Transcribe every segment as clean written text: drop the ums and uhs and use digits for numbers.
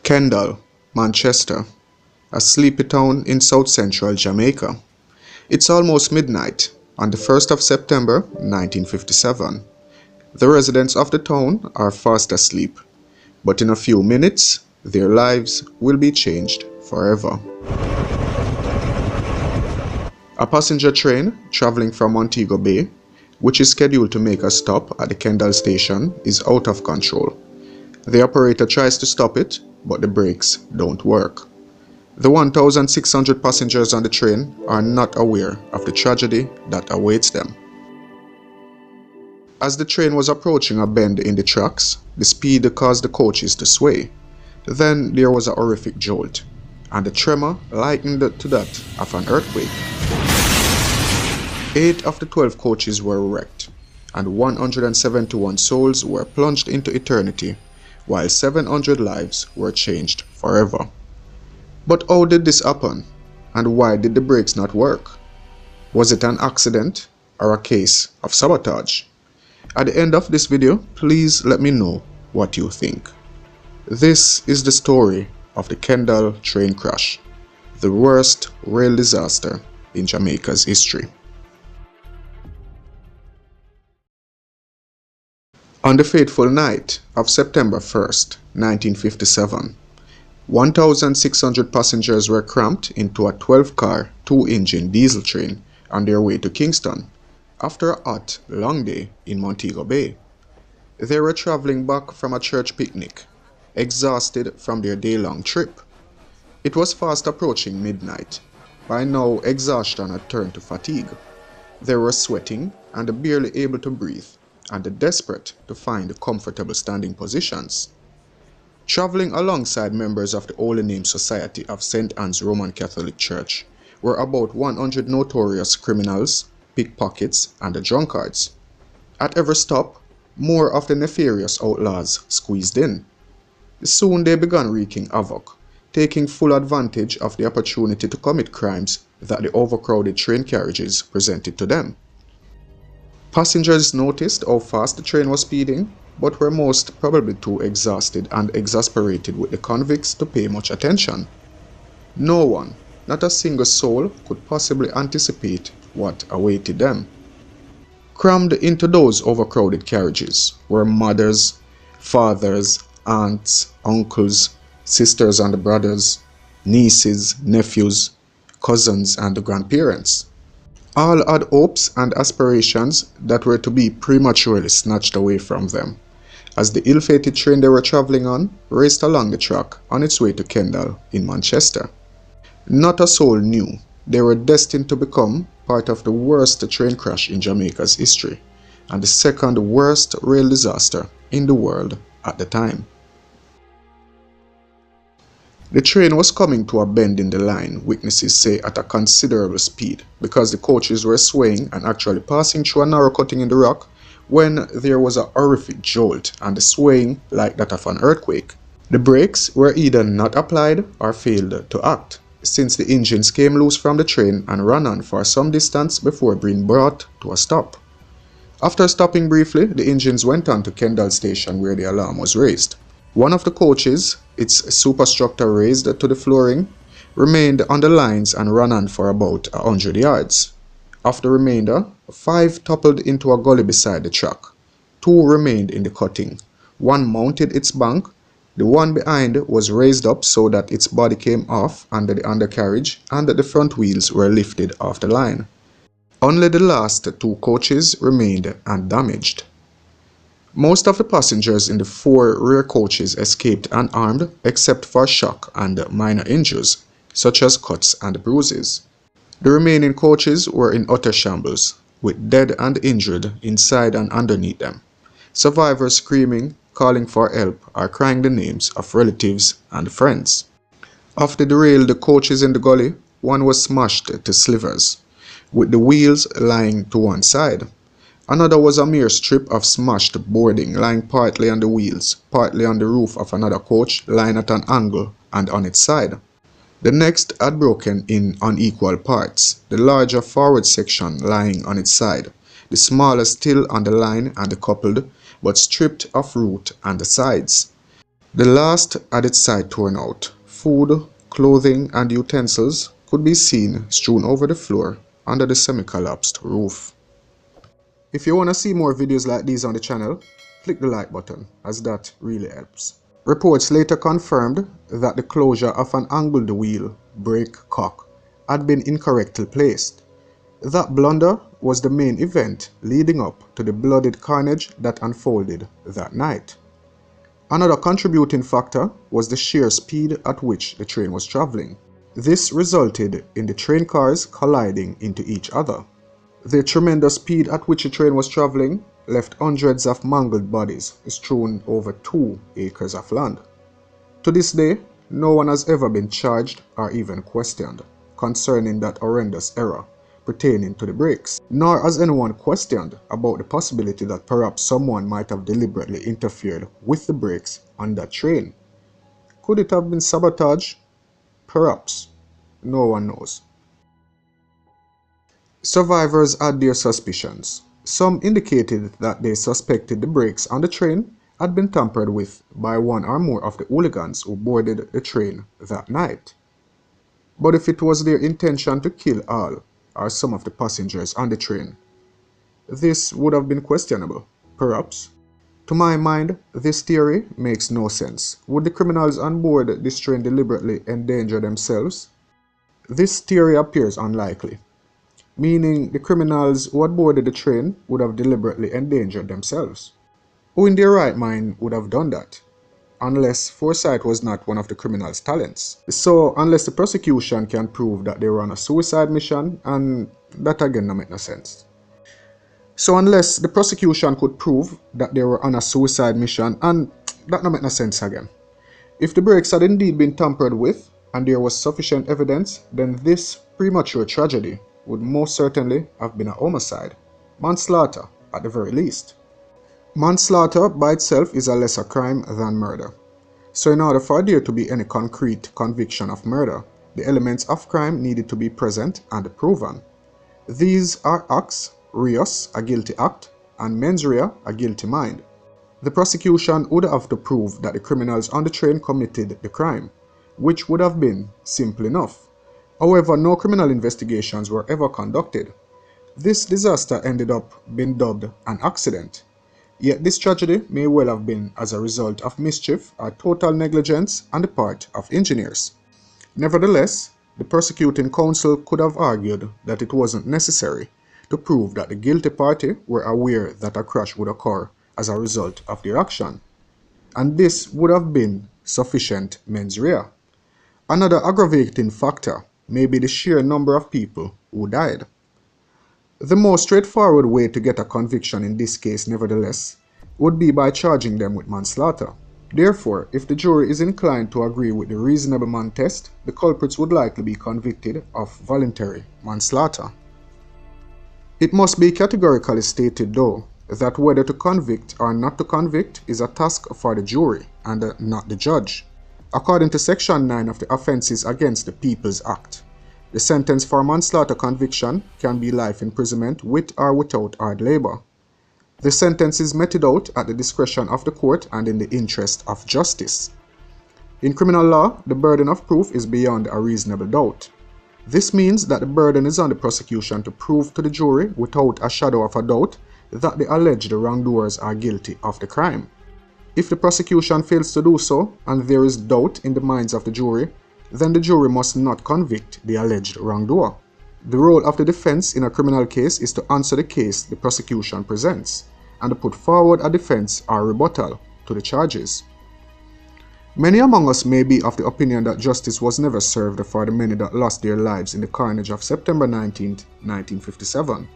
Kendall, Manchester, a sleepy town in south-central Jamaica. It's almost midnight on the 1st of September 1957. The residents of the town are fast asleep, but in a few minutes, their lives will be changed forever. A passenger train traveling from Montego Bay, which is scheduled to make a stop at the Kendall station, is out of control. The operator tries to stop it, but the brakes don't work. The 1,600 passengers on the train are not aware of the tragedy that awaits them. As the train was approaching a bend in the tracks, the speed caused the coaches to sway. Then there was a horrific jolt, and the tremor likened to that of an earthquake. 8 of the 12 coaches were wrecked, and 171 souls were plunged into eternity, while 700 lives were changed forever. But how did this happen, and why did the brakes not work? Was it an accident or a case of sabotage? At the end of this video, please let me know what you think. This is the story of the Kendall train crash, the worst rail disaster in Jamaica's history. On the fateful night of September 1st, 1957, 1,600 passengers were cramped into a 12-car, 2-engine diesel train on their way to Kingston after a hot, long day in Montego Bay. They were traveling back from a church picnic, exhausted from their day-long trip. It was fast approaching midnight. By now, exhaustion had turned to fatigue. They were sweating and barely able to breathe, and desperate to find comfortable standing positions. Traveling alongside members of the Holy Name Society of St. Anne's Roman Catholic Church were about 100 notorious criminals, pickpockets, and drunkards. At every stop, more of the nefarious outlaws squeezed in. Soon they began wreaking havoc, taking full advantage of the opportunity to commit crimes that the overcrowded train carriages presented to them. Passengers noticed how fast the train was speeding, but were most probably too exhausted and exasperated with the convicts to pay much attention. No one, not a single soul, could possibly anticipate what awaited them. Crammed into those overcrowded carriages were mothers, fathers, aunts, uncles, sisters and brothers, nieces, nephews, cousins, and grandparents. All had hopes and aspirations that were to be prematurely snatched away from them, as the ill-fated train they were traveling on raced along the track on its way to Kendall in Manchester. Not a soul knew they were destined to become part of the worst train crash in Jamaica's history, and the second worst rail disaster in the world at the time. The train was coming to a bend in the line, witnesses say, at a considerable speed, because the coaches were swaying and actually passing through a narrow cutting in the rock when there was a horrific jolt and the swaying like that of an earthquake. The brakes were either not applied or failed to act, since the engines came loose from the train and ran on for some distance before being brought to a stop. After stopping briefly, the engines went on to Kendall station where the alarm was raised. One of the coaches, its superstructure raised to the flooring, remained on the lines and ran on for about 100 yards. Of the remainder, 5 toppled into a gully beside the track. 2 remained in the cutting. 1 mounted its bank. The one behind was raised up so that its body came off under the undercarriage and the front wheels were lifted off the line. Only the last 2 coaches remained undamaged. Most of the passengers in the 4 rear coaches escaped unharmed except for shock and minor injuries, such as cuts and bruises. The remaining coaches were in utter shambles, with dead and injured inside and underneath them. Survivors screaming, calling for help, or crying the names of relatives and friends. Of the derailed coaches in the gully, one was smashed to slivers, with the wheels lying to one side. Another was a mere strip of smashed boarding lying partly on the wheels, partly on the roof of another coach lying at an angle and on its side. The next had broken in unequal parts, the larger forward section lying on its side, the smaller still on the line and coupled, but stripped of root and the sides. The last had its side torn out. Food, clothing, and utensils could be seen strewn over the floor under the semi-collapsed roof. If you want to see more videos like these on the channel, click the like button, as that really helps. Reports later confirmed that the closure of an angled wheel brake cock had been incorrectly placed. That blunder was the main event leading up to the bloodied carnage that unfolded that night. Another contributing factor was the sheer speed at which the train was traveling. This resulted in the train cars colliding into each other. The tremendous speed at which the train was traveling left hundreds of mangled bodies strewn over 2 acres of land. To this day, no one has ever been charged or even questioned concerning that horrendous error pertaining to the brakes, nor has anyone questioned about the possibility that perhaps someone might have deliberately interfered with the brakes on that train. Could it have been sabotage? Perhaps. No one knows. Survivors had their suspicions. Some indicated that they suspected the brakes on the train had been tampered with by one or more of the hooligans who boarded the train that night. But if it was their intention to kill all or some of the passengers on the train, this would have been questionable, perhaps. To my mind, this theory makes no sense. Would the criminals on board this train deliberately endanger themselves? This theory appears unlikely, meaning the criminals who had boarded the train would have deliberately endangered themselves. Who in their right mind would have done that? Unless foresight was not one of the criminals' talents. So, unless the prosecution can prove that they were on a suicide mission, and that again don't make no sense. So, unless the prosecution could prove that they were on a suicide mission, and that don't make no sense again. If the brakes had indeed been tampered with, and there was sufficient evidence, then this premature tragedy would most certainly have been a homicide. Manslaughter, at the very least. Manslaughter by itself is a lesser crime than murder. So in order for there to be any concrete conviction of murder, the elements of crime needed to be present and proven. These are acts, reus, a guilty act, and mens rea, a guilty mind. The prosecution would have to prove that the criminals on the train committed the crime, which would have been simple enough. However, no criminal investigations were ever conducted. This disaster ended up being dubbed an accident. Yet this tragedy may well have been as a result of mischief or total negligence on the part of engineers. Nevertheless, the prosecuting counsel could have argued that it wasn't necessary to prove that the guilty party were aware that a crash would occur as a result of their action, and this would have been sufficient mens rea. Another aggravating factor may be the sheer number of people who died. The most straightforward way to get a conviction in this case, nevertheless, would be by charging them with manslaughter. Therefore, if the jury is inclined to agree with the reasonable man test, the culprits would likely be convicted of voluntary manslaughter. It must be categorically stated, though, that whether to convict or not to convict is a task for the jury and not the judge. According to Section 9 of the Offences Against the People's Act, the sentence for manslaughter conviction can be life imprisonment with or without hard labor. The sentence is meted out at the discretion of the court and in the interest of justice. In criminal law, the burden of proof is beyond a reasonable doubt. This means that the burden is on the prosecution to prove to the jury without a shadow of a doubt that the alleged wrongdoers are guilty of the crime. If the prosecution fails to do so, and there is doubt in the minds of the jury, then the jury must not convict the alleged wrongdoer. The role of the defense in a criminal case is to answer the case the prosecution presents, and to put forward a defense or rebuttal to the charges. Many among us may be of the opinion that justice was never served for the many that lost their lives in the carnage of September 19, 1957.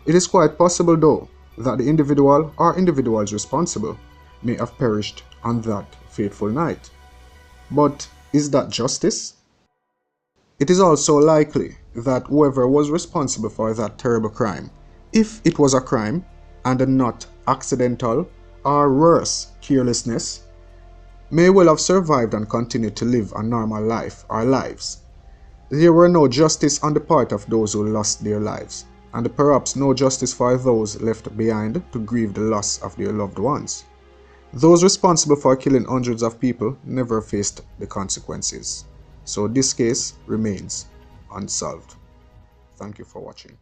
It is quite possible, though, that the individual or individuals responsible may have perished on that fateful night. But is that justice? It is also likely that whoever was responsible for that terrible crime, if it was a crime and not accidental or worse, carelessness, may well have survived and continued to live a normal life or lives. There were no justice on the part of those who lost their lives, and perhaps no justice for those left behind to grieve the loss of their loved ones. Those responsible for killing hundreds of people never faced the consequences. So this case remains unsolved. Thank you for watching.